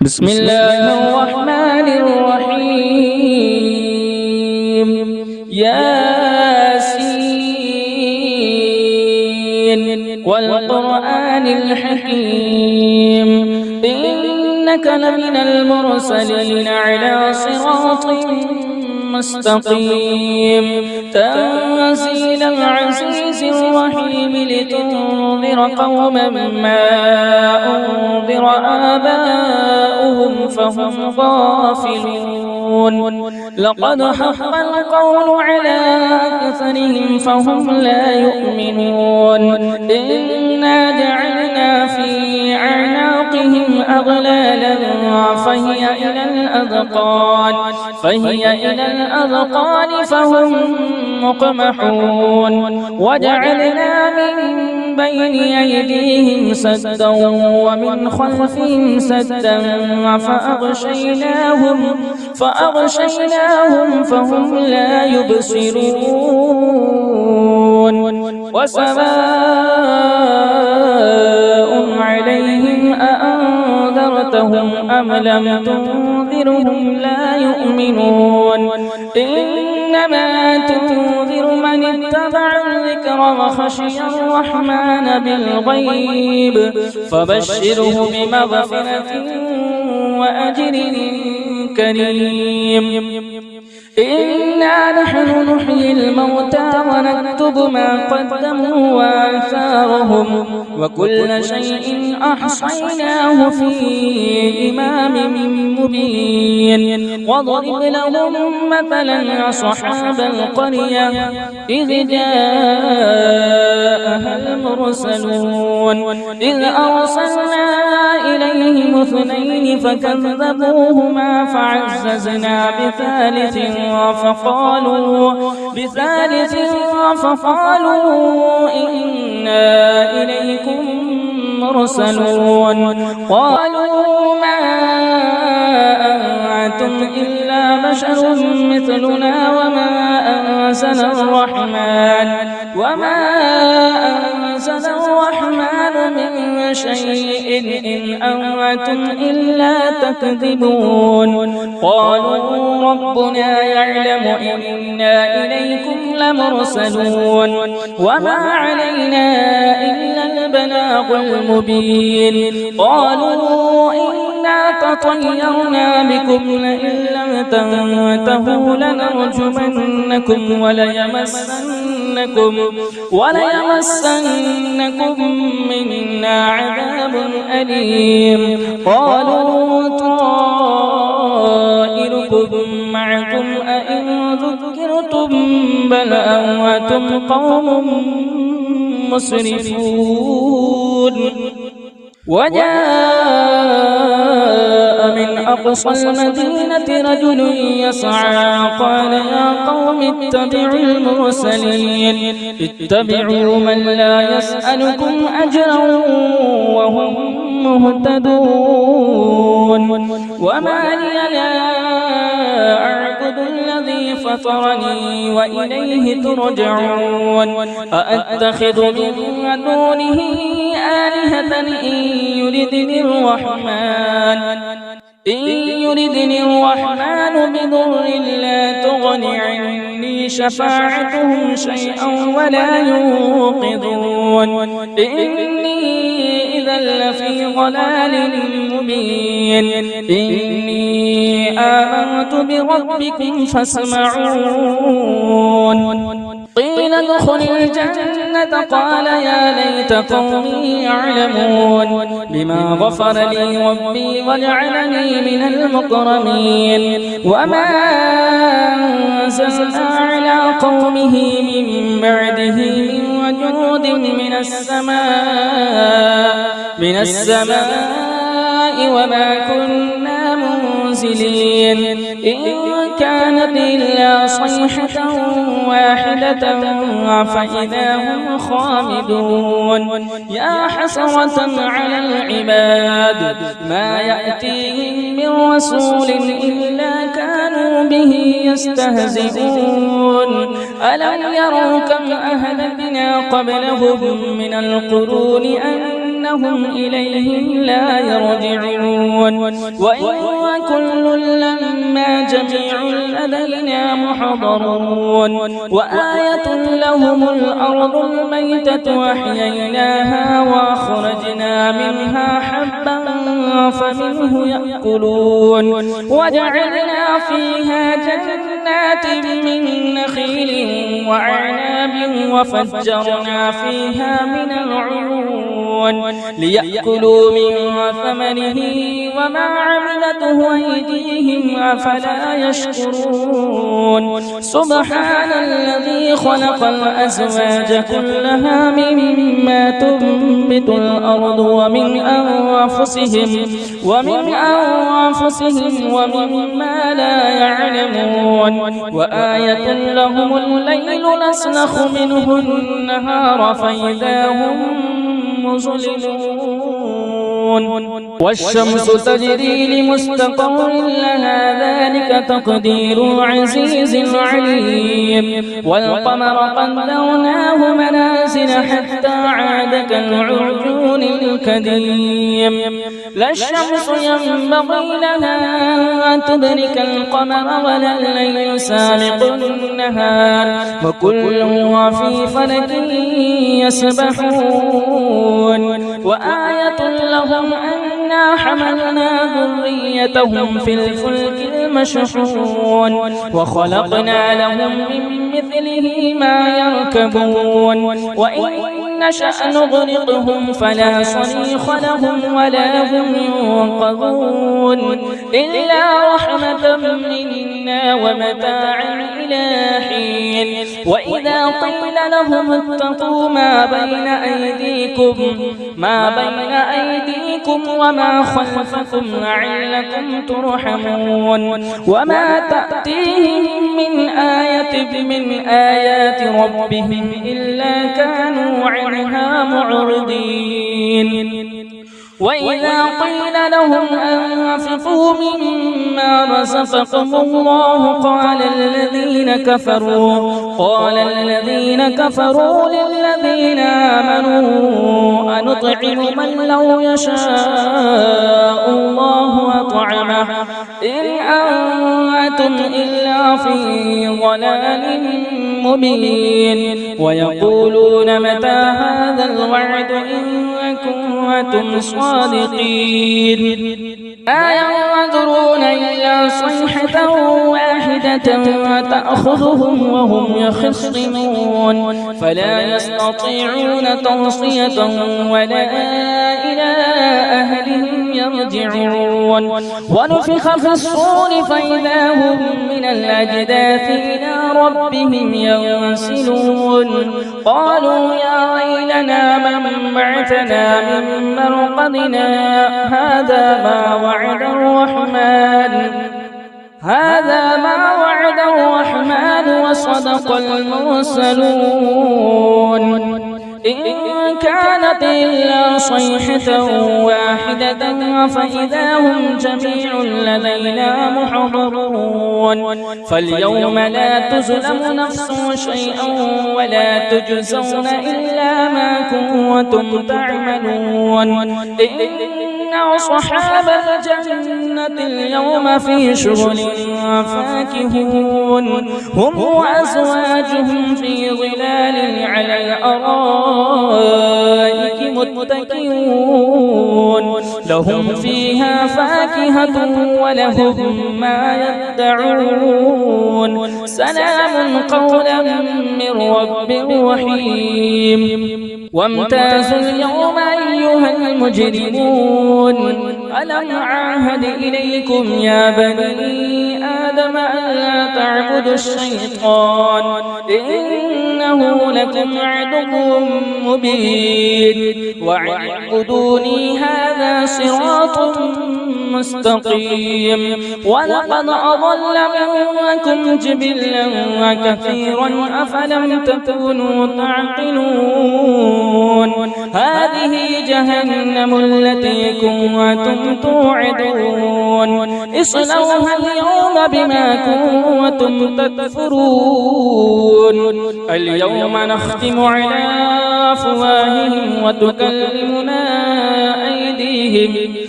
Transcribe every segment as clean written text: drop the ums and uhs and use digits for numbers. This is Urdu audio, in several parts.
بسم الله الرحمن الرحيم. ياسين والقرآن الحكيم إنك لمن المرسلين على صراط مستقيم تنزيل العزيز الرحيم لتنذر قوما ما أنذر آباؤهم فهم غافلون. لقد حق القول على أكثرهم فهم لا يؤمنون. إنا جعلنا في أعناقهم أغلالا فهي إلى الأذقان فهم مقمحون. وجعلنا من بين أيديهم سدا ومن خلفهم سدا فأغشيناهم فهم لا يبصرون. وسواء عليهم أأنذرتهم أم لم تنذرهم لا يؤمنون. إنما تنذر من اتبع الذكر وخشي الرحمن بالغيب فبشره بمغفرة وأجر كريم. إنا نحن نحيي الموتى ونكتب ما قدموا وآثارهم وكل شيء أحصيناه في إمام مبين. واضرب لهم مثلا أصحاب القرية إذ جاءها المرسلون إذ أرسلنا إليهم اثنين فكذبوهما فعززنا بثالث فقالوا إنا إليكم مرسلون. قالوا ما أنتم إلا بشر مثلنا وما أنزل الرحمن من شيء إن أنتم إلا تكذبون. قالوا ربنا يعلم إنا إليكم لمرسلون وما علينا إلا البلاغ المبين. قالوا إنا تطيرنا بكم لئن لم تنتهوا لنرجمنكم وليمسنكم منا عذاب أليم. قالوا طائركم معكم أئن ذكرتم بل أنتم قوم مسرفون. وجاء من أقصى المدينة رجل يسعى قال يا قوم اتبعوا المرسلين اتبعوا من لا يسألكم أجرا وهم مهتدون. وما لي لا أعبد الذي فطرني وإليه ترجعون. أأتخذ من دونه آلهة إن يردني الرحمن بضر لا تغن عني شفاعتهم شيئا ولا ينقذون. إني إذا لفي ضلال مبين. إني آمنت بربكم فاسمعون. قيل ادخل الجنة قال يا ليت قومي يعلمون بما غفر لي ربي وجعلني من المكرمين. وما أنزلنا على قومه من بعده من وجود من السماء وما كنا منزلين. إن كانت إلا صيحة واحدة فإذا هم خامدون. يا حسرة على العباد ما يأتيهم من رسول إلا كانوا به يستهزئون. ألم يروا كم أهلكنا قبلهم من القرون إنهم إليهم لا يرجعون وإن كل لما جميع لدينا محضرون وآية لهم الأرض الميتة وأحييناها وأخرجنا منها حبا فمنه يأكلون وجعلنا فيها جنات من نخيل وأعناب وفجرنا فيها من العيون ليأكلوا من ثمره وما عملته أيديهم أفلا يشكرون سبحان الذي خلق الأزواج كلها مما تنبت الأرض ومن أنفسهم ومما لا يعلمون وآية لهم الليل نسلخ منه النهار فإذا هم مظلمون والشمس تجري لمستقر لها ذلك تقدير العزيز العليم والقمر قدرناه منازل حتى عاد كالعرجون القديم لا الشمس ينبغي لها أن تدرك القمر ولا الليل سابق النهار وكل في فلك يسبحون وآية لهم أنا حملنا ذريتهم في الفلك المشحون وخلقنا لهم من مثله ما يركبون وإن نشأ نغرقهم فلا صريخ لهم ولا هم ينقذون إلا رحمة منا ومتاعا إلى حين وإذا قيل لهم اتقوا ما بين أيديكم وما خلفكم لعلكم ترحمون وما تأتيهم من آية من آيات ربهم إلا كانوا عنها معرضين وإذا قيل لهم أنفقوا مما رزقكم الله قال الذين كفروا للذين آمنوا أنطعم من لو يشاء الله أطعمه إن أنتم إلا في ضلال مبين ويقولون متى هذا الوعد إن كنتم صادقين ما ينظرون إلا صيحة واحدة تأخذهم وهم يخصمون فلا يستطيعون توصية ولا إلى أهلهم يرجعون ونفخ في الصور فإذا هم من الأجداث إلى ربهم ينسلون قالوا يا ويلنا من بعثنا من مرقدنا هذا ما وعد الرحمن وصدق المرسلون إن كانت إلا صيحة واحدة فإذا هم جميع لدينا محضرون فاليوم لا تظلم نفس شيئا ولا تجزون إلا ما كنتم تعملون إن أصحاب الجنة اليوم في شغل فاكهون هم وأزواجهم في ظلال على الأرائك متكئون لهم فيها فاكهة ولهم ما يدعون سلام قولا من رب رحيم وامتازوا اليوم أيها المجرمون ألم أعهد إليكم يا بني آدم ألا تعبدوا الشيطان إنه لكم عدو مبين واعبدوني هذا صراط مستقيم ولقد أضل منكم جبلا كثيرا أفلم تكونوا تعقلون هذه جهنم التي كنتم توعدون اصلوها اليوم بما كنتم تكفرون اليوم نختم على أفواههم وتكلمنا أيديهم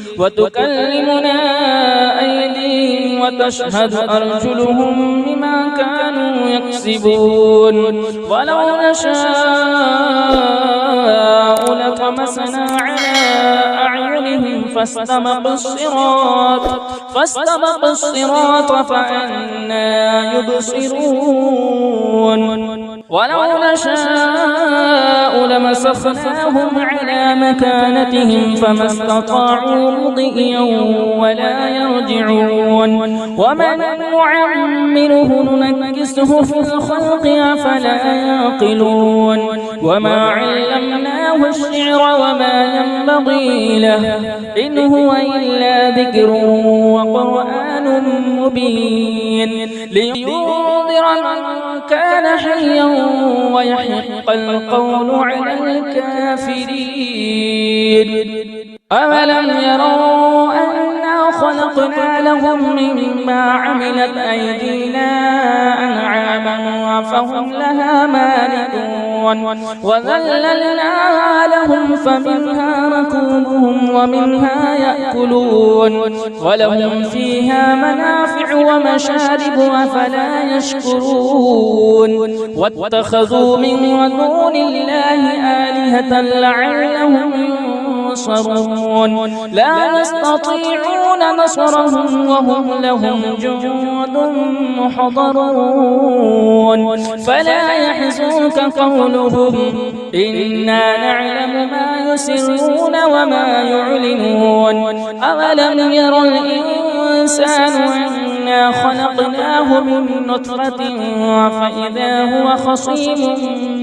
وتشهد أرجلهم بما كانوا يكسبون ولو نشاء لطمسنا على أعينهم فاستبقوا الصراط فأنى يبصرون ولو نشاء لمسخناهم على مكانتهم فما استطاعوا مضيا ولا يرجعون ومن نعمره ننكسه في الخلق أفلا يعقلون وما علمناه الشعر وما ينبغي له إن هو إلا ذكر وقرآن مبين لينذر من كان حيا ويحق القول على الكافرين أولم يروا أنا خلقنا لهم مما عملت أيدينا أنعاما فهم لها مالكون وذللناها لهم فمنها ركوبهم ومنها يأكلون ولهم فيها منافع ومشارب أفلا يشكرون واتخذوا من دون الله آلهة لعلهم ينصرون لا يستطيعون نصرهم وهم لهم جند محضرون فلا يحزنك قولهم إنا نعلم ما يسرون وما يعلنون أولم ير الإنسان أنا خلقناه من نطفة فإذا هو خصيم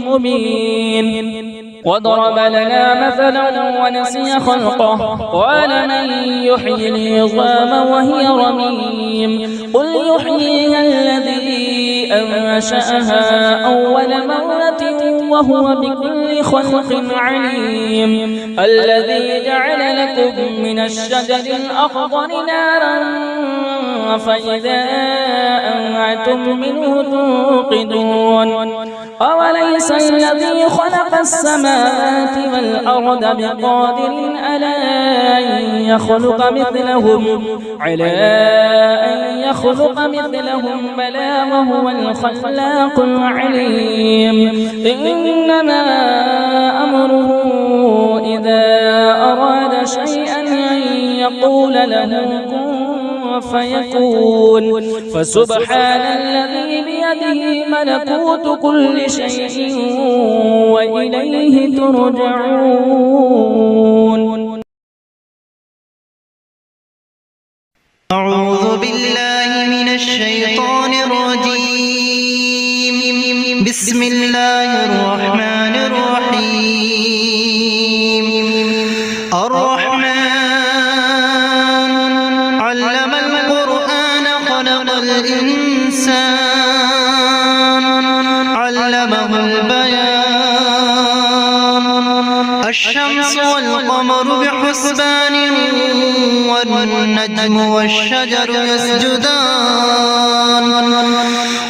مبين وضرب لنا مثلا ونسي خلقه قال من يحيي العظام وهي رميم قل يحييها الذي أنشأها أول مرة وهو بكل خلق عليم الذي جعل لكم من الشجر الأخضر نارا فإذا أنتم منه توقدون أوليس الذي خلق السماوات والأرض بقادر على أن يخلق مثلهم بلى وهو الخلاق العليم إنما أمره إذا أراد شيئا أن يقول له كن فيكون فسبحان الذي بيده ملكوت كل شيء وإليه ترجعون أعوذ بالله من الشيطان الرجيم بسم الله الرحمن الرحيم الرحمن علم القرآن خلق الإنسان علمه البيان الشمس والقمر بحسبان والنجم والشجر يسجدان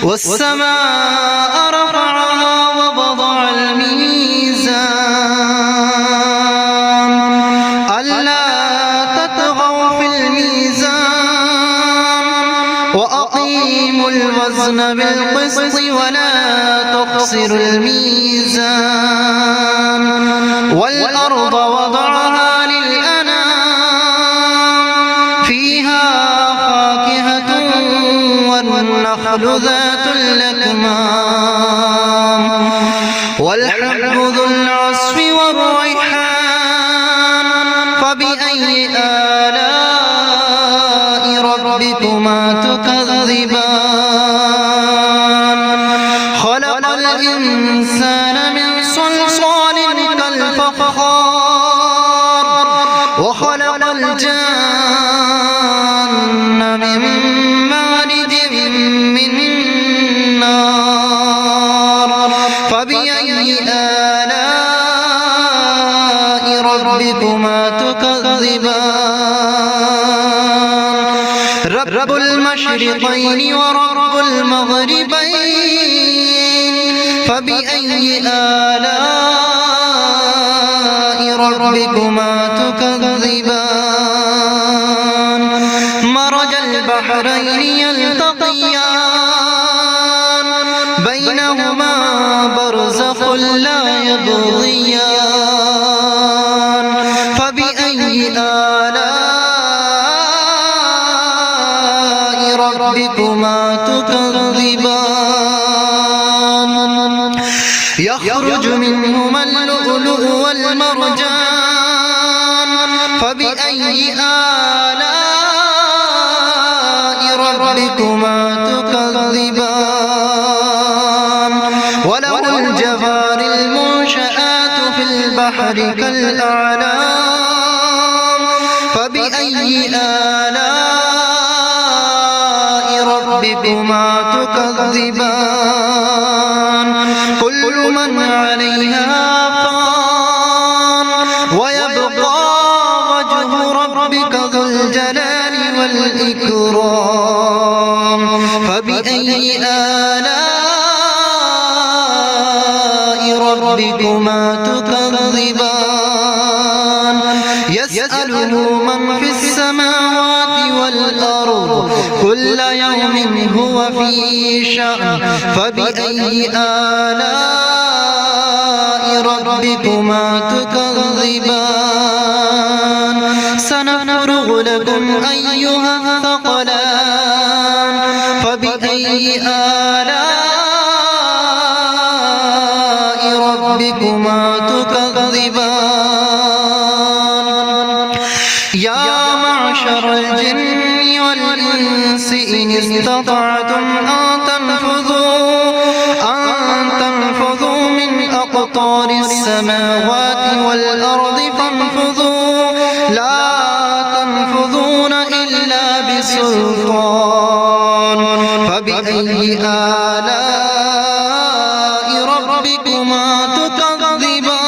والسماء رفعها ووضع الميزان ألا تطغوا في الميزان وأقيموا الوزن بالقسط ولا تخسروا الميزان والأرض وضعها والنخل ذات الأكمام والحب ذو العصف والريحان فبأي آلاء ربكما تكذبان خلق الإنسان من صلصال كالفخار وخلق الجان رب المشرقين ورب المغربين فبأي آلاء ربكما تكذبان مرج البحرين يلتقيان بينهما برزخ لا يبغيان فبأي آلاء ربكما تكذبان يخرج منهما اللؤلؤ والمرجان فبأي آلاء ربكما تكذبان وله الجوار المنشآت في البحر كالأعلام فبأي آلاء ربكما تكذبان كل من عليها فان ويبقى وجه ربك ذو الجلال والإكرام فبأي آلاء ربكما تكذبان يسأله من في السماوات والأرض كل يوم هو في شأن فبأي آلاء ربكما تكذبان سنفرغ لكم أيها الثقلان فبأي آلاء ربكما تكذبان يا معشر الجن والإنس إن استطعتم أن تنفذوا من أقطار السماوات والأرض فانفذوا لا تنفذون إلا بسلطان فبأي آلاء ربكما تكذبان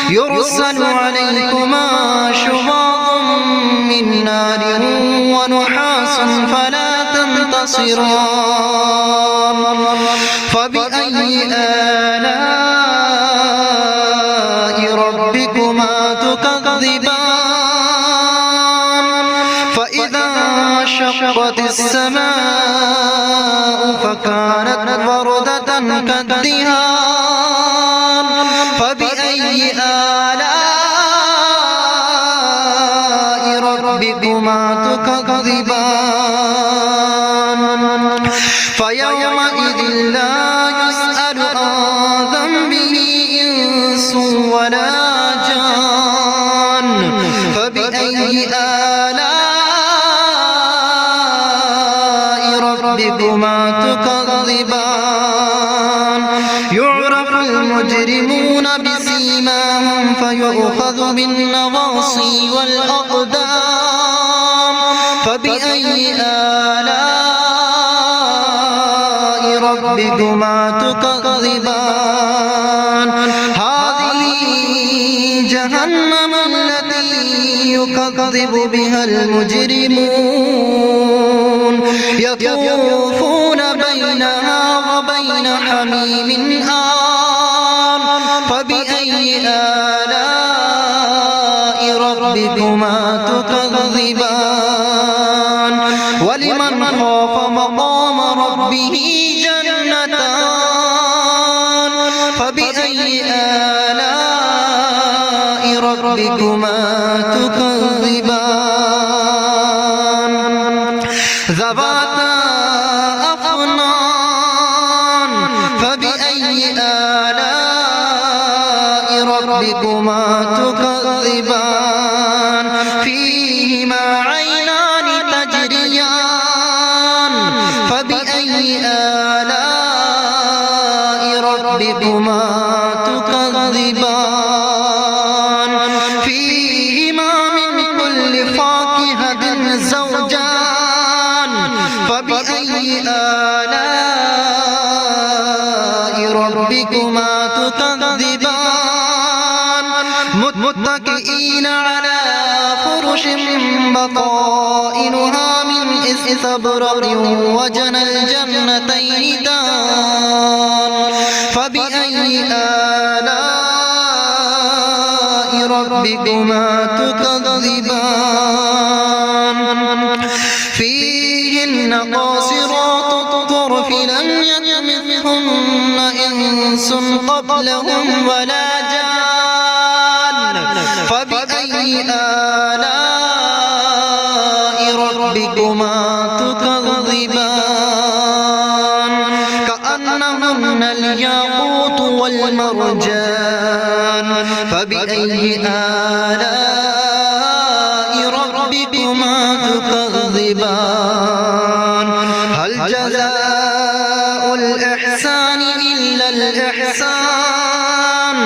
يرسل عليكما شواظ من نار ونحاس فلا تنتصران فبأي آلاء ربكما تكذبان فإذا انشقت السماء فكانت وردة كالدهان فبأي آلاء ربكما تكذبان فيومئذ لا يسأل عن ذنبه إنس ولا جان فبأي آلاء ربكما تكذبان يعرف المجرمون بسيماهم فيؤخذ بالنواصي والأقدام فبأي آلاء ربكما تكذبان هذه جهنم التي يكذب بها المجرمون يطوفون بينها وبين حميم آن فبأي آلاء ربكما تكذبان ولمن خاف مقام ربه جنتان فبأي آلاء ربكما تكذبان ذواتا أفنان فبأي آلاء ربكما تكذبان فيهما عينان تجريان فبأي آلاء ربكما تكذبان فيهما من كل فاكهة زوجان فبأي آلاء ربكما تكذبان متكئين على فرش فرش بطائنها من استبرق وجنى الجنتين دان فبأي آلاء ربكما تكذبان فيهن قاصرات الطرف لم يطمثهن إنس قبلهم ولا جان فبأي آلاء ربكما تكذبان كأنهن الياقوت والمرجان فبأي آلاء ربكما تكذبان هل جزاء الإحسان إلا الإحسان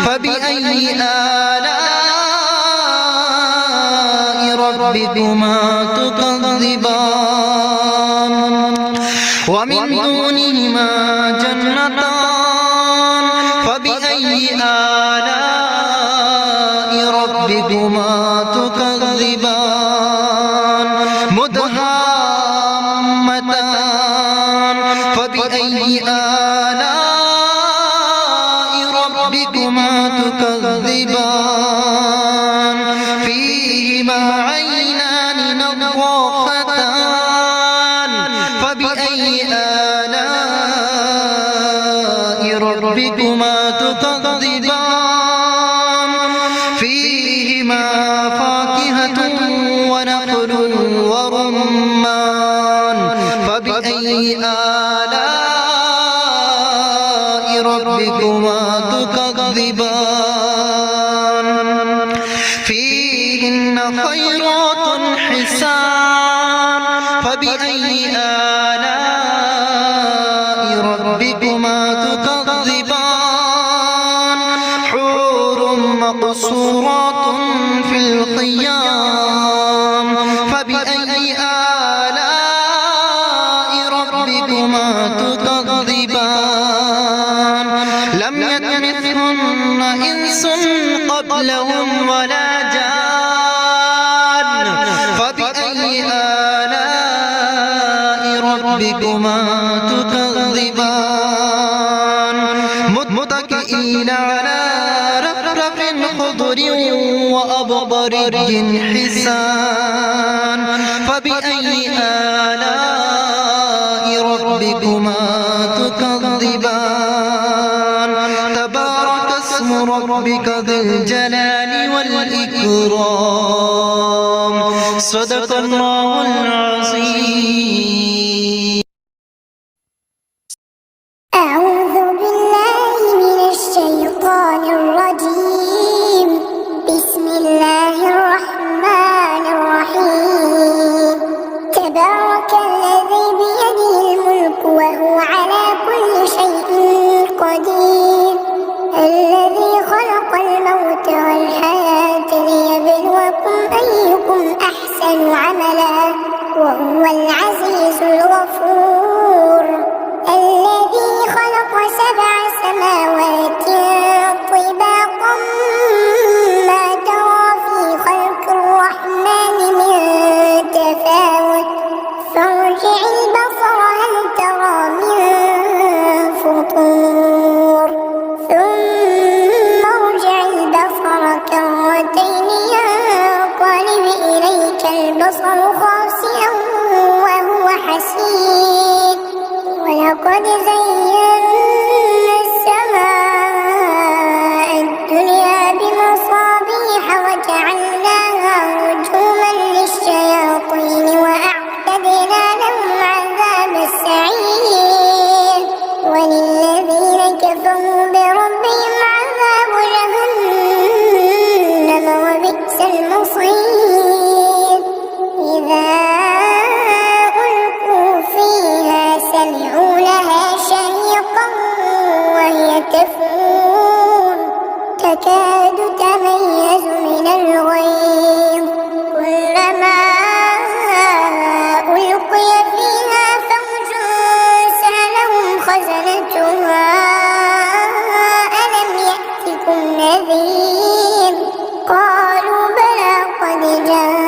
فبأي آلاء ربكما تكذبان ومن دونهما جنتان فبأي آلاء ربكما تكذبان مدهامتان فبأي آلاء ربكما تكذبان فيهما عينان نضاختان فبأي آلاء ربكما تكذبان فيهما فاكهة ونخل ورمان فبأي آلاء ربكما تكذبان فيهن خيرات حسان فبأي آلاء ربكما تكذبان حور مقصورات في الخيام فبأي آلاء ربكما تكذبان لم يطمثهن إنس قبلهم ولا جان فبأي آلاء ربكما تكذبان متكئين على رفرف خضر وأبقري حسان فبأي آلاء ربكما تكذبان تبارك اسم ربك ذي الجلال والإكرام صدق الله العظيم. أعوذ بالله من الشيطان الرجيم. بسم الله الرحمن الرحيم. تبارك الذي بيده الملك وهو على كل شيء قدير الذي خلق الموت والحياة ليبلوكم أيكم أحسن عملا وهو العزيز الغفور الذي خلق 7 سماوات طباقا ما ترى في خلق الرحمن من تفاوت فارجع البصر هل ترى من فطور ثم ارجع البصر كرتين ينقلب إليك البصر خاسئا وهو حسير ولقد زينا السماء الدنيا بمصابيح وجعلناها رجوما للشياطين وأعتدنا لهم عذاب السعير وللذين كفروا بربهم عذاب جهنم وبئس المصير إذا ألقوا فيها سمعوا لها شهيقا وهي تفور تكاد تميز من الغيظ كلما ألقي فيها فوج سألهم خزنتها ألم يأتكم نذير قالوا بلى قد جاء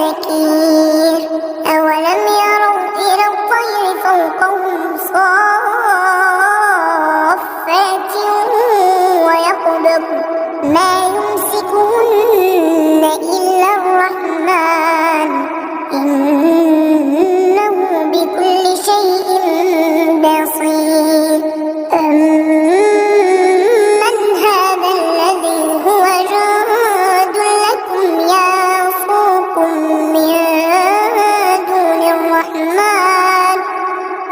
نكير أولم يروا إلى الطير فوقهم صافات ويقبض ما يمسكهن إلا الرحمن إنه بكل شيء بصير أمن هذا الذي هو جند لكم يعصمكم من دون الرحمن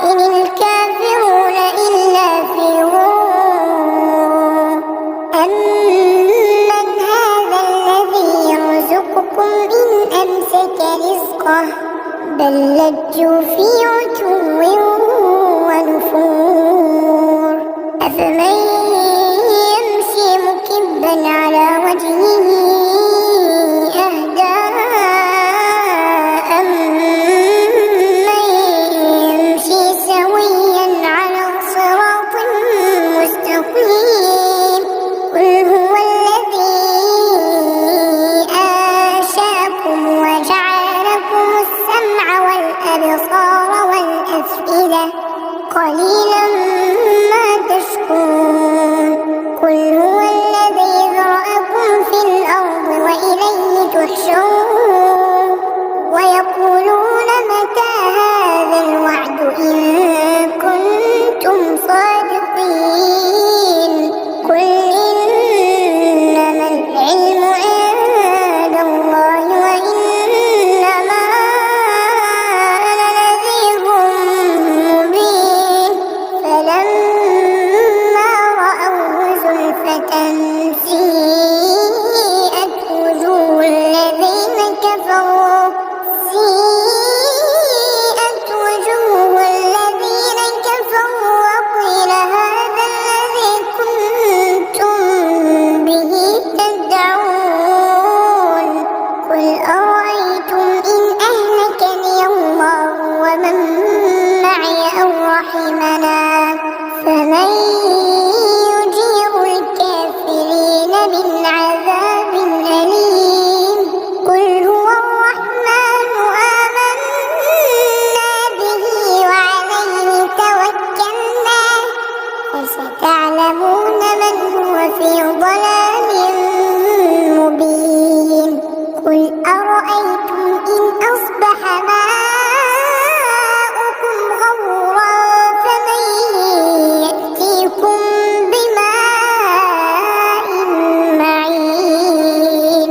إن الكافرون إلا في غرور أمن هذا الذي يرزقكم إن أمسك رزقه بل لجوا في عتو ونفور أفمن يمشي مكبا على وجهه أهدى أمن يمشي سويا على صراط مستقيم قل هو الذي أنشأكم وجعل لكم السمع والأبصار والأفئدة قليلا ما تشكرون قل هو الذي ذرأكم في الأرض وإليه تحشرون ويقولون متى هذا الوعد إن كنتم صادقين قل إنما العلم عند الله وإنما أنا نذير مبين فلما رأوه زلفة سيئت وجوه الذين كفروا وقيل هذا الذي كنتم به تدعون قل أرأيتم إن أهلكني الله ومن معي أو رحمنا فمن يجير الكافرين من عذاب أليم قل هو الرحمن آمنا به وعليه توكلنا فستعلمون من هو في ضلال مبين قل أرأيتم إن أصبح ماؤكم غورا فمن يأتيكم بماء معين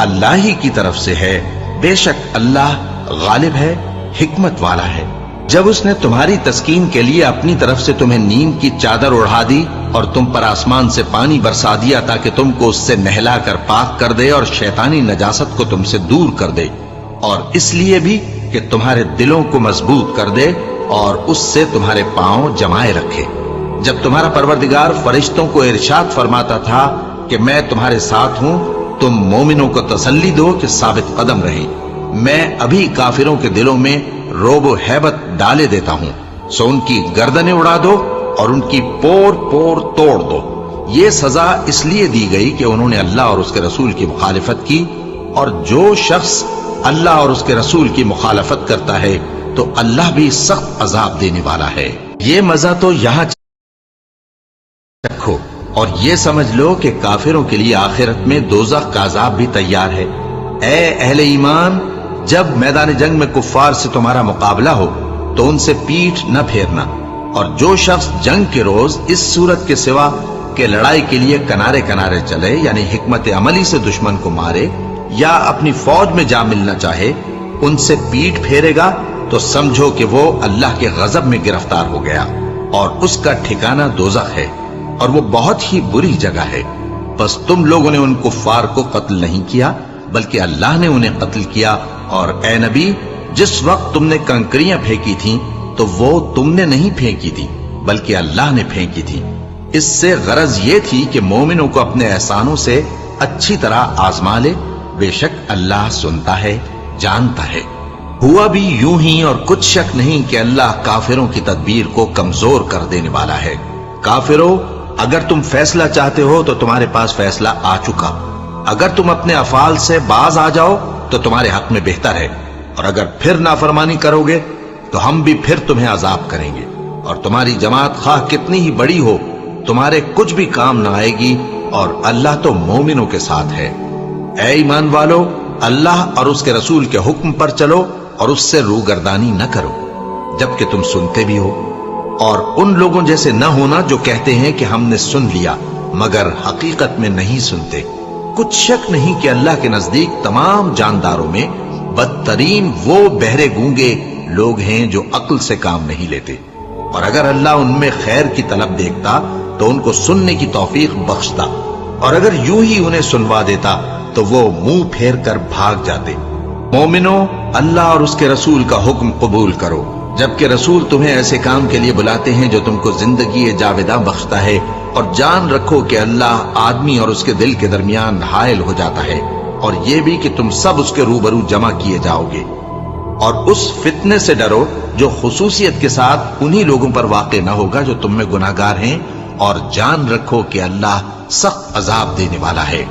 اللہ ہی کی طرف سے ہے، بے شک اللہ غالب ہے، حکمت والا ہے۔ جب اس نے تمہاری تسکین کے لیے اپنی طرف سے تمہیں نیند کی چادر اڑھا دی اور تم پر آسمان سے پانی برسا دیا تاکہ تم کو اس سے نہلا کر پاک کر دے اور شیطانی نجاست کو تم سے دور کر دے، اور اس لیے بھی کہ تمہارے دلوں کو مضبوط کر دے اور اس سے تمہارے پاؤں جمائے رکھے۔ جب تمہارا پروردگار فرشتوں کو ارشاد فرماتا تھا کہ میں تمہارے ساتھ ہوں، تم مومنوں کو تسلی دو کہ ثابت قدم رہیں، میں ابھی کافروں کے دلوں میں روب و ہیبت ڈالے دیتا ہوں، سو ان کی گردنیں اڑا دو اور ان کی پور پور توڑ دو۔ یہ سزا اس لیے دی گئی کہ انہوں نے اللہ اور اس کے رسول کی مخالفت کی، اور جو شخص اللہ اور اس کے رسول کی مخالفت کرتا ہے تو اللہ بھی سخت عذاب دینے والا ہے۔ یہ مزہ تو یہاں چکھو اور یہ سمجھ لو کہ کافروں کے لیے آخرت میں دوزخ کا عذاب بھی تیار ہے۔ اے اہل ایمان، جب میدان جنگ میں کفار سے تمہارا مقابلہ ہو تو ان سے پیٹھ نہ پھیرنا، اور جو شخص جنگ کے روز اس صورت کے سوا کہ لڑائی کے لیے کنارے کنارے چلے، یعنی حکمت عملی سے دشمن کو مارے یا اپنی فوج میں جا ملنا چاہے، ان سے پیٹھ پھیرے گا تو سمجھو کہ وہ اللہ کے غضب میں گرفتار ہو گیا، اور اس کا ٹھکانہ دوزخ ہے، اور وہ بہت ہی بری جگہ ہے۔ بس تم لوگوں نے ان کفار کو قتل نہیں کیا بلکہ اللہ نے انہیں قتل کیا، اور اے نبی، جس وقت تم نے کنکریاں پھینکی تھیں تو وہ تم نے نہیں پھینکی تھی بلکہ اللہ نے پھینکی تھی۔ اس سے غرض یہ تھی کہ مومنوں کو اپنے احسانوں سے اچھی طرح آزما لے، بے شک اللہ سنتا ہے، جانتا ہے۔ ہوا بھی یوں ہی، اور کچھ شک نہیں کہ اللہ کافروں کی تدبیر کو کمزور کر دینے والا ہے۔ کافروں، اگر تم فیصلہ چاہتے ہو تو تمہارے پاس فیصلہ آ چکا، اگر تم اپنے افعال سے باز آ جاؤ تو تمہارے حق میں بہتر ہے، اور اگر پھر نافرمانی کرو گے تو ہم بھی پھر تمہیں عذاب کریں گے، اور تمہاری جماعت خواہ کتنی ہی بڑی ہو تمہارے کچھ بھی کام نہ آئے گی، اور اللہ تو مومنوں کے ساتھ ہے۔ اے ایمان والو، اللہ اور اس کے رسول کے حکم پر چلو اور اس سے روگردانی نہ کرو جبکہ تم سنتے بھی ہو، اور ان لوگوں جیسے نہ ہونا جو کہتے ہیں کہ ہم نے سن لیا مگر حقیقت میں نہیں سنتے۔ کچھ شک نہیں کہ اللہ کے نزدیک تمام جانداروں میں بدترین وہ بہرے گونگے لوگ ہیں جو عقل سے کام نہیں لیتے، اور اگر اللہ ان میں خیر کی طلب دیکھتا تو ان کو سننے کی توفیق بخشتا، اور اگر یوں ہی انہیں سنوا دیتا تو وہ منہ پھیر کر بھاگ جاتے۔ مومنو، اللہ اور اس کے رسول کا حکم قبول کرو، جبکہ رسول تمہیں ایسے کام کے لیے بلاتے ہیں جو تم کو زندگی جاوداں بخشتا ہے، اور جان رکھو کہ اللہ آدمی اور اس کے دل کے درمیان حائل ہو جاتا ہے، اور یہ بھی کہ تم سب اس کے روبرو جمع کیے جاؤ گے۔ اور اس فتنے سے ڈرو جو خصوصیت کے ساتھ انہی لوگوں پر واقع نہ ہوگا جو تم میں گناہگار ہیں، اور جان رکھو کہ اللہ سخت عذاب دینے والا ہے۔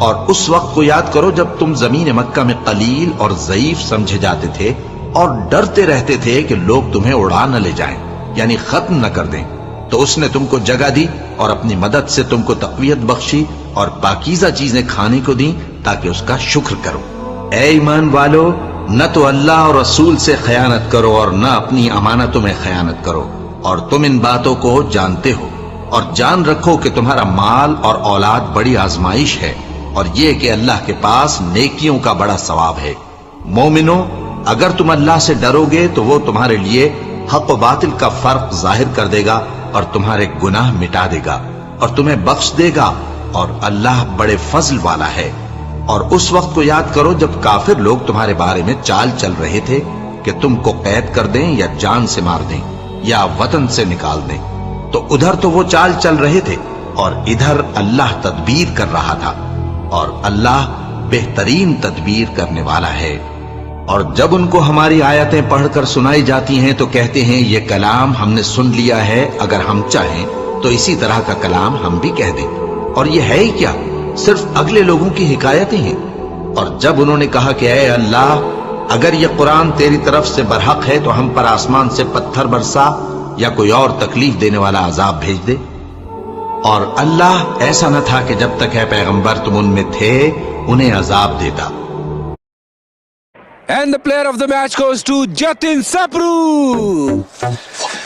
اور اس وقت کو یاد کرو جب تم زمین مکہ میں قلیل اور ضعیف سمجھے جاتے تھے اور ڈرتے رہتے تھے کہ لوگ تمہیں اڑا نہ لے جائیں، یعنی ختم نہ کر دیں، تو اس نے تم کو جگہ دی اور اپنی مدد سے تم کو تقویت بخشی اور پاکیزہ چیزیں کھانے کو دیں تاکہ اس کا شکر کرو۔ اے ایمان والو، نہ تو اللہ اور رسول سے خیانت کرو اور نہ اپنی امانتوں میں خیانت کرو، اور تم ان باتوں کو جانتے ہو، اور جان رکھو کہ تمہارا مال اور اولاد بڑی آزمائش ہے، اور یہ کہ اللہ کے پاس نیکیوں کا بڑا ثواب ہے۔ مومنو، اگر تم اللہ سے ڈرو گے تو وہ تمہارے لیے حق و باطل کا فرق ظاہر کر دے گا اور تمہارے گناہ مٹا دے گا اور تمہیں بخش دے گا، اور اللہ بڑے فضل والا ہے۔ اور اس وقت کو یاد کرو جب کافر لوگ تمہارے بارے میں چال چل رہے تھے کہ تم کو قید کر دیں یا جان سے مار دیں یا وطن سے نکال دیں، تو ادھر تو وہ چال چل رہے تھے اور ادھر اللہ تدبیر کر رہا تھا، اور اللہ بہترین تدبیر کرنے والا ہے۔ اور جب ان کو ہماری آیتیں پڑھ کر سنائی جاتی ہیں تو کہتے ہیں یہ کلام ہم نے سن لیا ہے، اگر ہم چاہیں تو اسی طرح کا کلام ہم بھی کہہ دیں، اور یہ ہے ہی کیا، صرف اگلے لوگوں کی حکایتیں ہیں۔ اور جب انہوں نے کہا کہ اے اللہ، اگر یہ قرآن تیری طرف سے برحق ہے تو ہم پر آسمان سے پتھر برسا یا کوئی اور تکلیف دینے والا عذاب بھیج دے، اور اللہ ایسا نہ تھا کہ جب تک ہے پیغمبر تم ان میں تھے انہیں عذاب دیتا۔ And the player of the match goes to Jatin Sapru.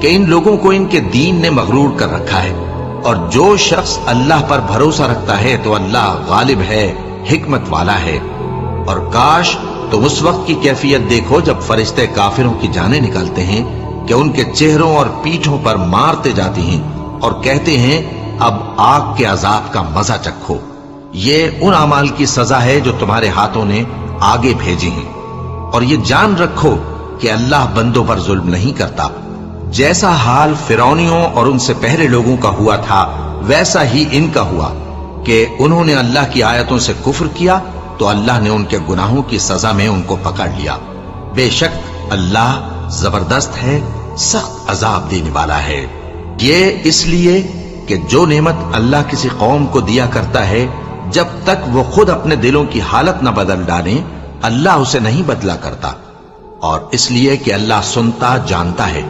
کہ ان لوگوں کو ان کے دین نے مغرور کر رکھا ہے، اور جو شخص اللہ پر بھروسہ رکھتا ہے تو اللہ غالب ہے، حکمت والا ہے۔ اور کاش تم اس وقت کی کیفیت دیکھو جب فرشتے کافروں کی جانیں نکالتے ہیں کہ ان کے چہروں اور پیٹھوں پر مارتے جاتے ہیں اور کہتے ہیں اب آگ کے عذاب کا مزہ چکھو۔ یہ ان اعمال کی سزا ہے جو تمہارے ہاتھوں نے آگے بھیجی ہیں، اور یہ جان رکھو کہ اللہ بندوں پر ظلم نہیں کرتا۔ جیسا حال فرعونیوں اور ان سے پہلے لوگوں کا ہوا تھا ویسا ہی ان کا ہوا کہ انہوں نے اللہ کی آیتوں سے کفر کیا تو اللہ نے ان کے گناہوں کی سزا میں ان کو پکڑ لیا۔ بے شک اللہ زبردست ہے، سخت عذاب دینے والا ہے۔ یہ اس لیے کہ جو نعمت اللہ کسی قوم کو دیا کرتا ہے جب تک وہ خود اپنے دلوں کی حالت نہ بدل ڈالیں اللہ اسے نہیں بدلا کرتا، اور اس لیے کہ اللہ سنتا جانتا ہے۔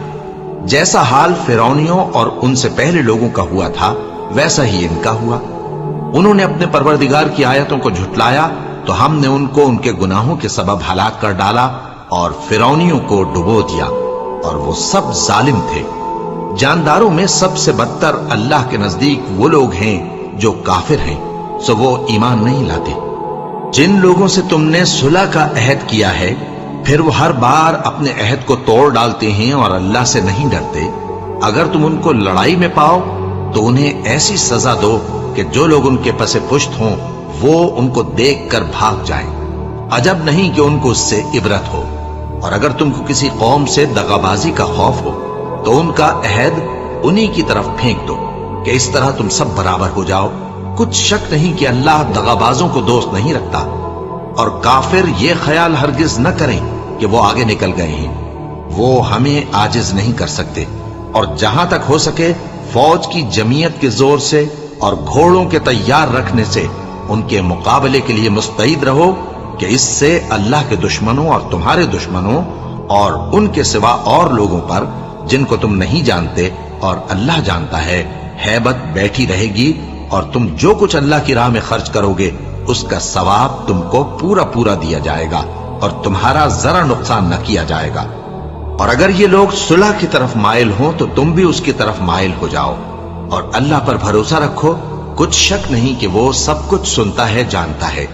جیسا حال فرعونیوں اور ان سے پہلے لوگوں کا ہوا تھا ویسا ہی ان کا ہوا۔ انہوں نے اپنے پروردگار کی آیتوں کو جھٹلایا تو ہم نے ان کو ان کے گناہوں کے سبب ہلاک کر ڈالا اور فرعونیوں کو ڈبو دیا، اور وہ سب ظالم تھے۔ جانداروں میں سب سے بدتر اللہ کے نزدیک وہ لوگ ہیں جو کافر ہیں، سو وہ ایمان نہیں لاتے۔ جن لوگوں سے تم نے صلح کا عہد کیا ہے پھر وہ ہر بار اپنے عہد کو توڑ ڈالتے ہیں اور اللہ سے نہیں ڈرتے، اگر تم ان کو لڑائی میں پاؤ تو انہیں ایسی سزا دو کہ جو لوگ ان کے پس پشت ہوں وہ ان کو دیکھ کر بھاگ جائیں۔ عجب نہیں کہ ان کو اس سے عبرت ہو۔ اور اگر تم کو کسی قوم سے دغابازی کا خوف ہو تو ان کا عہد انہی کی طرف پھینک دو کہ اس طرح تم سب برابر ہو جاؤ۔ کچھ شک نہیں کہ اللہ دغابازوں کو دوست نہیں رکھتا، اور کافر یہ خیال ہرگز نہ کریں کہ وہ آگے نکل گئے ہیں، وہ ہمیں عاجز نہیں کر سکتے۔ اور جہاں تک ہو سکے فوج کی جمعیت کے زور سے اور گھوڑوں کے تیار رکھنے سے ان کے مقابلے کے لیے مستعد رہو کہ اس سے اللہ کے دشمنوں اور تمہارے دشمنوں اور ان کے سوا اور لوگوں پر جن کو تم نہیں جانتے اور اللہ جانتا ہے ہیبت بیٹھی رہے گی، اور تم جو کچھ اللہ کی راہ میں خرچ کرو گے اس کا ثواب تم کو پورا پورا دیا جائے گا اور تمہارا ذرا نقصان نہ کیا جائے گا۔ اور اگر یہ لوگ صلح کی طرف مائل ہوں تو تم بھی اس کی طرف مائل ہو جاؤ، اور اللہ پر بھروسہ رکھو، کچھ شک نہیں کہ وہ سب کچھ سنتا ہے، جانتا ہے۔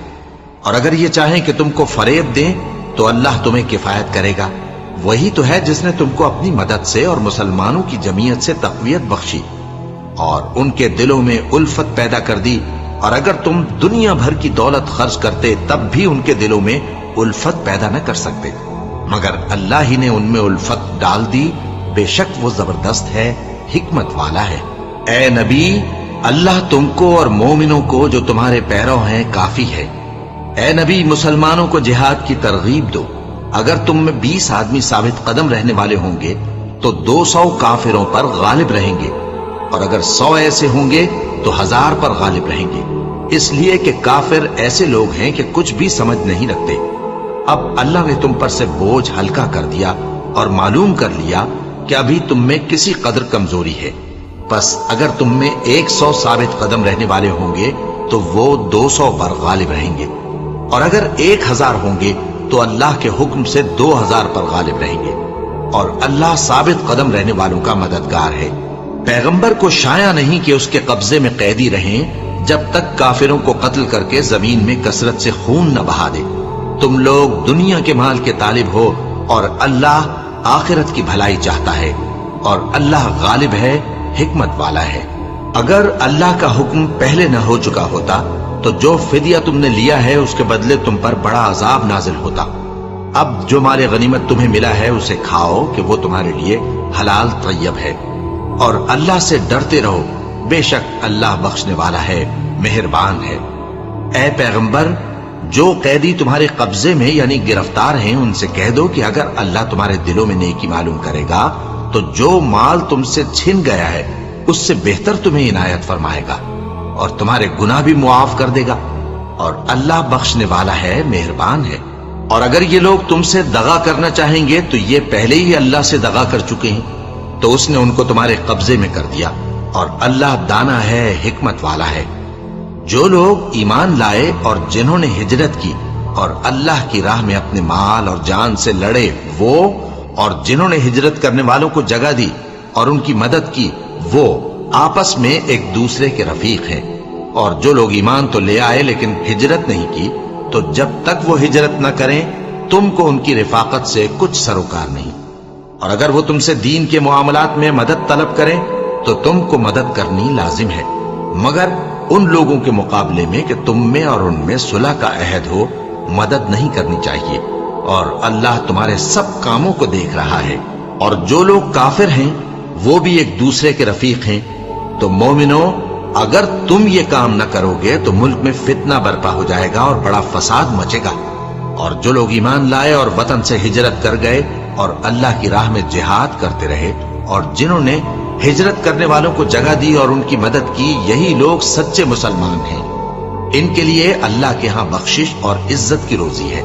اور اگر یہ چاہیں کہ تم کو فریب دیں تو اللہ تمہیں کفایت کرے گا، وہی تو ہے جس نے تم کو اپنی مدد سے اور مسلمانوں کی جمعیت سے تقویت بخشی اور ان کے دلوں میں الفت پیدا کر دی، اور اگر تم دنیا بھر کی دولت خرچ کرتے تب بھی ان کے دلوں میں الفت پیدا نہ کر سکتے، مگر اللہ ہی نے ان میں الفت ڈال دی۔ بے شک وہ زبردست ہے، حکمت والا ہے۔ اے نبی، اللہ تم کو اور مومنوں کو جو تمہارے پیرو ہیں کافی ہے۔ اے نبی، مسلمانوں کو جہاد کی ترغیب دو۔ اگر تم میں 20 آدمی ثابت قدم رہنے والے ہوں گے تو 200 کافروں پر غالب رہیں گے، اور اگر 100 ایسے ہوں گے تو 1000 پر غالب رہیں گے، اس لیے کہ کافر ایسے لوگ ہیں کہ کچھ بھی سمجھ نہیں رکھتے۔ اب اللہ نے تم پر سے بوجھ ہلکا کر دیا اور معلوم کر لیا کہ ابھی تم میں کسی قدر کمزوری ہے، بس اگر تم میں 100 ثابت قدم رہنے والے ہوں گے تو وہ 200 پر غالب رہیں گے، اور اگر 1000 ہوں گے تو اللہ کے حکم سے 2000 پر غالب رہیں گے، اور اللہ ثابت قدم رہنے والوں کا مددگار ہے۔ پیغمبر کو شایع نہیں کہ اس کے قبضے میں قیدی رہیں جب تک کافروں کو قتل کر کے زمین میں کثرت سے خون نہ بہا دے۔ تم لوگ دنیا کے مال کے طالب ہو اور اللہ آخرت کی بھلائی چاہتا ہے، اور اللہ غالب ہے، حکمت والا ہے۔ اگر اللہ کا حکم پہلے نہ ہو چکا ہوتا تو جو فدیہ تم نے لیا ہے اس کے بدلے تم پر بڑا عذاب نازل ہوتا۔ اب جو مال غنیمت تمہیں ملا ہے اسے کھاؤ کہ وہ تمہارے لیے حلال طیب ہے، اور اللہ سے ڈرتے رہو، بے شک اللہ بخشنے والا ہے، مہربان ہے۔ اے پیغمبر، جو قیدی تمہارے قبضے میں یعنی گرفتار ہیں ان سے کہہ دو کہ اگر اللہ تمہارے دلوں میں نیکی معلوم کرے گا تو جو مال تم سے چھن گیا ہے اس سے بہتر تمہیں عنایت فرمائے گا اور تمہارے گناہ بھی معاف کر دے گا، اور اللہ بخشنے والا ہے، مہربان ہے۔ اور اگر یہ لوگ تم سے دغا کرنا چاہیں گے تو یہ پہلے ہی اللہ سے دغا کر چکے ہیں، تو اس نے ان کو تمہارے قبضے میں کر دیا، اور اللہ دانا ہے، حکمت والا ہے۔ جو لوگ ایمان لائے اور جنہوں نے ہجرت کی اور اللہ کی راہ میں اپنے مال اور جان سے لڑے وہ، اور جنہوں نے ہجرت کرنے والوں کو جگہ دی اور ان کی مدد کی وہ آپس میں ایک دوسرے کے رفیق ہیں. اور جو لوگ ایمان تو لے آئے لیکن ہجرت نہیں کی تو جب تک وہ ہجرت نہ کریں تم کو ان کی رفاقت سے کچھ سروکار نہیں. اور اگر وہ تم سے دین کے معاملات میں مدد طلب کریں تو تم کو مدد کرنی لازم ہے، مگر ان لوگوں کے مقابلے میں کہ تم میں اور ان میں صلح کا عہد ہو مدد نہیں کرنی چاہیے. اور اللہ تمہارے سب کاموں کو دیکھ رہا ہے. اور جو لوگ کافر ہیں وہ بھی ایک دوسرے کے رفیق ہیں. تو مومنو، اگر تم یہ کام نہ کرو گے تو ملک میں فتنہ برپا ہو جائے گا اور بڑا فساد مچے گا. اور جو لوگ ایمان لائے اور وطن سے ہجرت کر گئے اور اللہ کی راہ میں جہاد کرتے رہے اور جنہوں نے ہجرت کرنے والوں کو جگہ دی اور ان کی مدد کی، یہی لوگ سچے مسلمان ہیں. ان کے لیے اللہ کے ہاں بخشش اور عزت کی روزی ہے.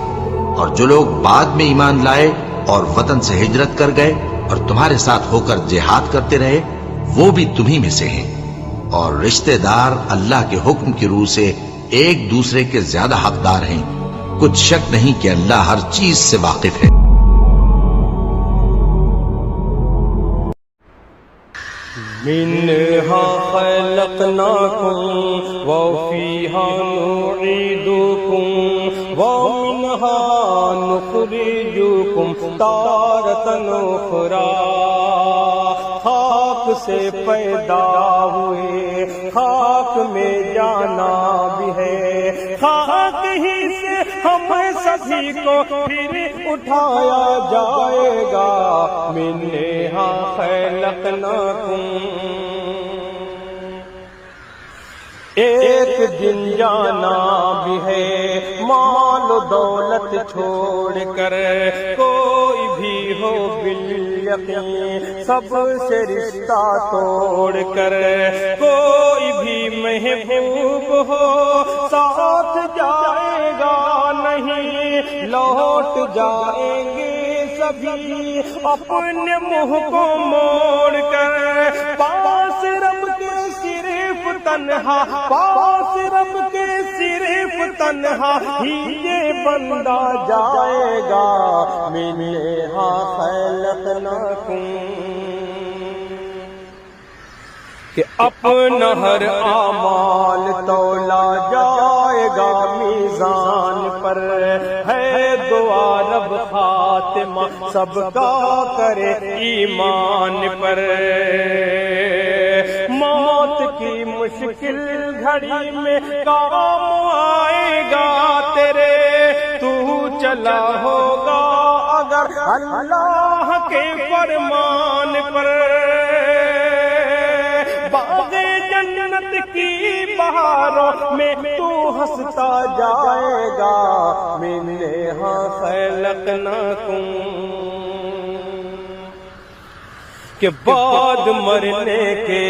اور جو لوگ بعد میں ایمان لائے اور وطن سے ہجرت کر گئے اور تمہارے ساتھ ہو کر جہاد کرتے رہے وہ بھی تمہیں میں سے ہیں. اور رشتہ دار اللہ کے حکم کی روح سے ایک دوسرے کے زیادہ حقدار ہیں. کچھ شک نہیں کہ اللہ ہر چیز سے واقف ہے. منها خلقناكم وفيها نعيدكم ومنها نخرجكم تارة أخرى. خاک سے پیدا ہوئے خاک میں جانا بھی ہے، خاک ہی سے ہم سبھی کو پھر اٹھایا جائے گا. منہا خلقناکم، ایک دن جانا بھی ہے مال و دولت چھوڑ کر. کوئی بھی ہو بالیقین سب سے رشتہ توڑ کر، کوئی بھی محبوب ہو ساتھ جائے گا نہیں، لوٹ جائیں گے سبھی اپنے منہ کو موڑ کر. پاس رب کے صرف تنہا، پاس رب کے صرف تنہا ہی یہ بندہ جائے گا. منہا خلقناکم، کہ اپنا ہر اعمال تولا جائے گا میزان پر. ہے دعا رب خاتمہ سب کا کرے ایمان پر. موت کی مشکل گھڑی میں کام آئے گا تیرے، تو چلا ہوگا اگر اللہ کے فرمان پر. باغ جنت کی بہاروں میں تو ہنستا جائے گا. منہا خلقناکم، کہ بعد مرنے کے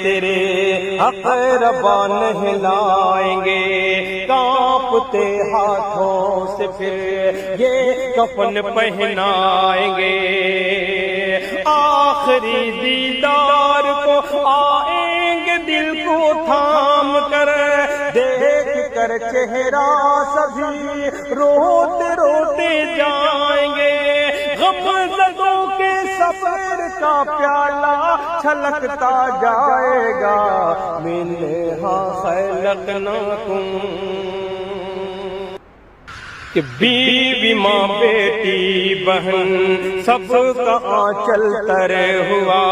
تیرے اقربا نہلائیں گے، کانپتے ہاتھوں سے پھر یہ کفن پہنائیں گے. آخری دیدار کو آئیں گے دل کو تھام کر، دیکھ کر چہرہ سبھی روتے روتے جائیں گے. غمزدوں کے سفر کا پیالہ چھلکتا جائے گا. منہا خلقناکم، کہ بیوی ماں بیٹی بہن سب کا آنچل تر ہوا.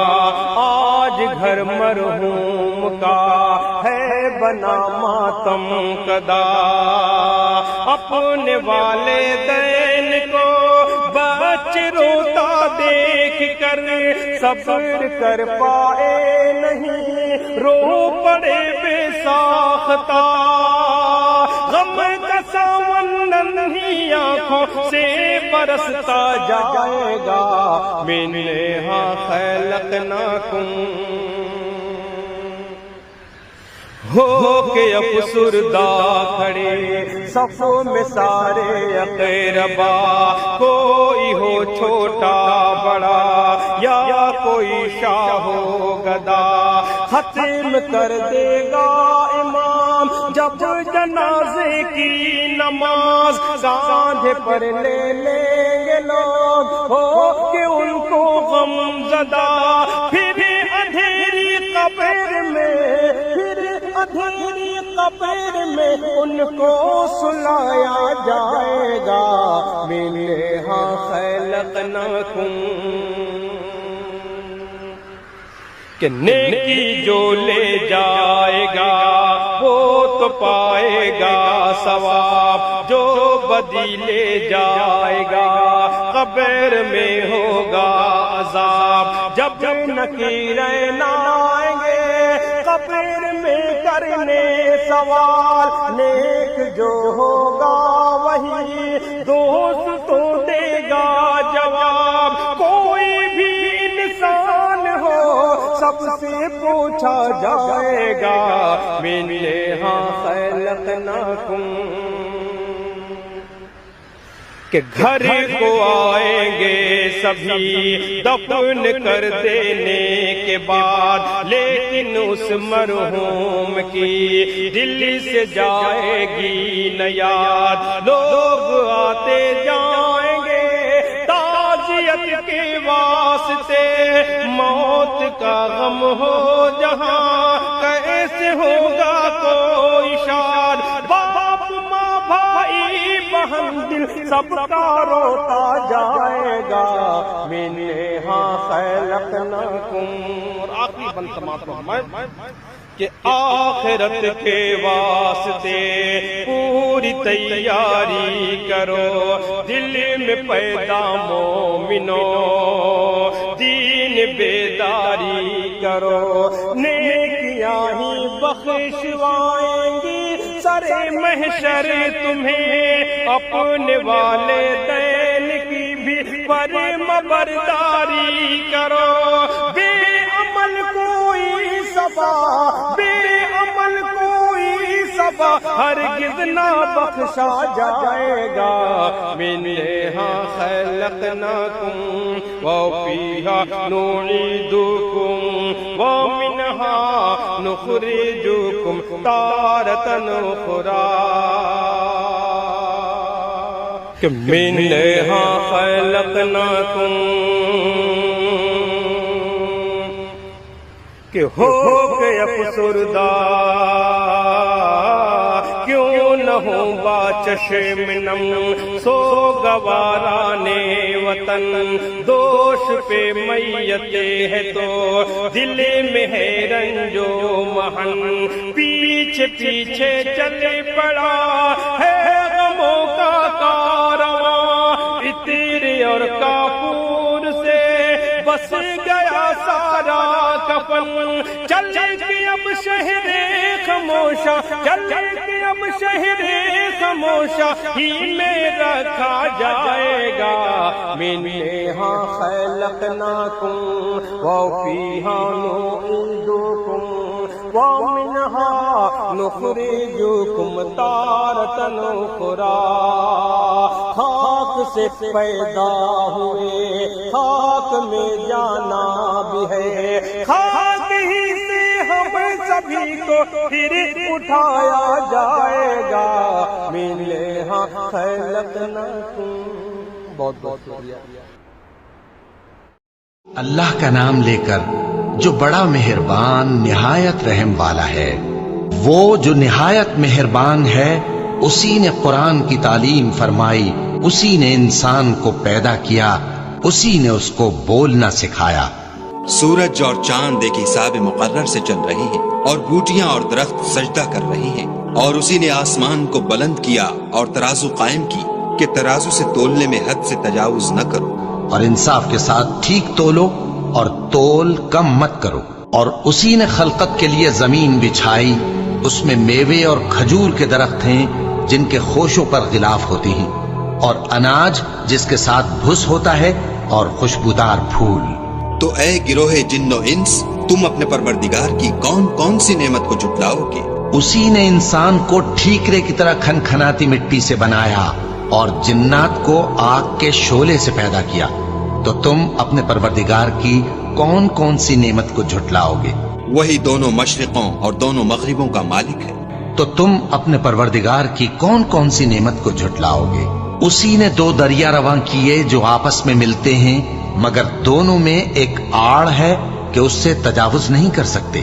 آج گھر مرحوم کا ہے بنا ماتم کدا. اپنے والدین کو بچے روتا دیکھ کر صبر کر پائے نہیں، رو پڑے بے ساختہ. غم کا ساون ننھی آنکھوں سے برستا جائے گا. منہا خلقناکم، ہو کے افسردہ کھڑے صفوں میں سارے اقربا. کوئی ہو چھوٹا بڑا یا کوئی شاہ و گدا، ختم کر دے گا امام جب جنازے کی نماز. کاندھے پر لے لیں گے لوگ ہو کہ ان کو غم زدہ، پھر قبر میں، پھر اندھیری قبر میں ان کو سلایا جائے گا، منہا خلقناکم، کہ نیکی جو لے جائے گا وہ تو پائے گا ثواب، جو بدی لے جائے گا قبر میں ہوگا عذاب۔ جب نکیرین آئیں گے قبر میں کرنے سوال، نیک جو ہوگا وہی دوست تو دے گا جواب۔ کوئی بھی انسان ہو سب سے پوچھا جائے گا، منہا خلقناکم، کہ گھر کو آئیں گے سبھی دفن کر دینے کے بعد، لیکن اس مرحوم کی دل سے جائے گی نہ یاد۔ لوگ آتے جائیں گے تعزیت کے واسطے، موت کا غم ہو جہاں کیسے ہوگا کوئی شاد، باپ ماں بھائی بہن دل سب کا روتا جائے گا، منہا خلقناکم۔ اور آخری بند سماعت فرمائیں کہ آخرت کے واسطے پوری تیاری کرو، دل میں پیدا مومنو دین بیداری کرو، نیکیاں ہی بخشوائیں گی سر محشر تمہیں، اپنے والدین کی بھی فرمانبرداری کرو، بے عمل کوئی صبا، بے عمل کوئی صبا ہرگز نہ بخشا جائے گا، منہا خلقناکم وفیہا نعیدکم ومنہا نخرجکم تارۃ اخری، کہ منہا خلقناکم، کہ ہو کے افسردہ کیوں نہ ہو باچشم نم، سو گوارانے وطن دوش پہ میت ہے تو دل میں ہے رنج و محن، پیچھے پیچھے چلے پڑا ہے غموں کا کارواں، عطر اور کافور سے بس گیا سارا کفن، چلے کہ اب شہر خاموشہ، چلے کہ اب شہر خاموشہ ہی میں رکھا جائے گا، منہا خلقناکم وفیہا نعیدکم ومنہا نخرجکم تارۃ اخری، خاک سے پیدا ہوئے خاک میں جانا بھی ہے، خاک ہی سے ہم سبھی کو پھر اٹھایا جائے گا، منہا خلقناکم۔ بہت بہت شکریہ۔ اللہ کا نام لے کر جو بڑا مہربان نہایت رحم والا ہے، وہ جو نہایت مہربان ہے اسی نے قرآن کی تعلیم فرمائی، اسی نے انسان کو پیدا کیا، اسی نے اس کو بولنا سکھایا۔ سورج اور چاند ایک حساب مقرر سے چل رہی ہیں، اور بوٹیاں اور درخت سجدہ کر رہی ہیں، اور اسی نے آسمان کو بلند کیا اور ترازو قائم کی کہ ترازو سے تولنے میں حد سے تجاوز نہ کرو، اور انصاف کے ساتھ ٹھیک تولو اور تول کم مت کرو۔ اور اسی نے خلقت کے لیے زمین بچھائی، اس میں میوے اور کھجور کے درخت ہیں جن کے خوشوں پر غلاف ہوتی ہیں، اور اناج جس کے ساتھ بھس ہوتا ہے، اور خوشبودار پھول۔ تو اے گروہ جن و انس، تم اپنے پروردگار کی کون کون سی نعمت کو جھٹلاؤ گے؟ اسی نے انسان کو ٹھیکرے کی طرح کھنکھناتی مٹی سے بنایا، اور جنات کو آگ کے شعلے سے پیدا کیا، تو تم اپنے پروردگار کی کون کون سی نعمت کو جھٹلاؤ گے؟ وہی دونوں مشرقوں اور دونوں مغربوں کا مالک ہے، تو تم اپنے پروردگار کی کون کون سی نعمت کو جھٹلاؤ گے؟ اسی نے دو دریا رواں کیے جو آپس میں ملتے ہیں، مگر دونوں میں ایک آڑ ہے کہ اس سے تجاوز نہیں کر سکتے۔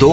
2